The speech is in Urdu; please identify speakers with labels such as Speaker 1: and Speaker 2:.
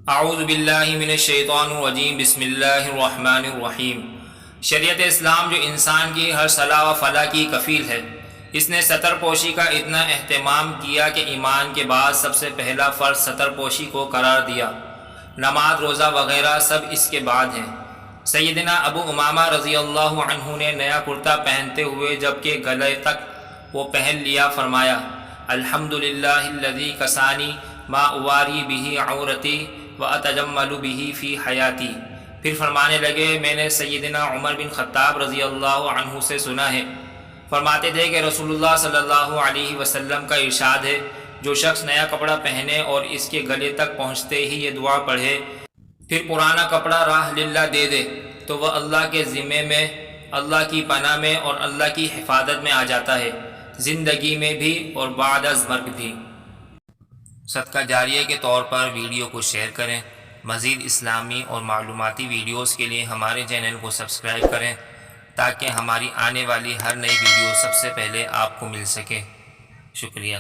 Speaker 1: اعوذ باللہ من الشیطان الرجیم بسم اللہ الرحمن الرحیم۔ شریعت اسلام جو انسان کی ہر صلاح و فلاح کی کفیل ہے، اس نے ستر پوشی کا اتنا اہتمام کیا کہ ایمان کے بعد سب سے پہلا فرض ستر پوشی کو قرار دیا۔ نماز، روزہ وغیرہ سب اس کے بعد ہیں۔ سیدنا ابو امامہ رضی اللہ عنہ نے نیا کرتا پہنتے ہوئے جبکہ گلے تک وہ پہن لیا فرمایا، الحمدللہ الذی کسانی ما اواری بہ عورتی واتجمل بہ فی حیاتی۔ پھر فرمانے لگے، میں نے سیدنا عمر بن خطاب رضی اللہ عنہ سے سنا ہے، فرماتے تھے کہ رسول اللہ صلی اللہ علیہ وسلم کا ارشاد ہے، جو شخص نیا کپڑا پہنے اور اس کے گلے تک پہنچتے ہی یہ دعا پڑھے، پھر پرانا کپڑا راہ للہ دے دے تو وہ اللہ کے ذمے میں، اللہ کی پناہ میں اور اللہ کی حفاظت میں آ جاتا ہے، زندگی میں بھی اور بعد از مرگ بھی۔ صدقہ جاریہ کے طور پر ویڈیو کو شیئر کریں۔ مزید اسلامی اور معلوماتی ویڈیوز کے لیے ہمارے چینل کو سبسکرائب کریں تاکہ ہماری آنے والی ہر نئی ویڈیو سب سے پہلے آپ کو مل سکے۔ شکریہ۔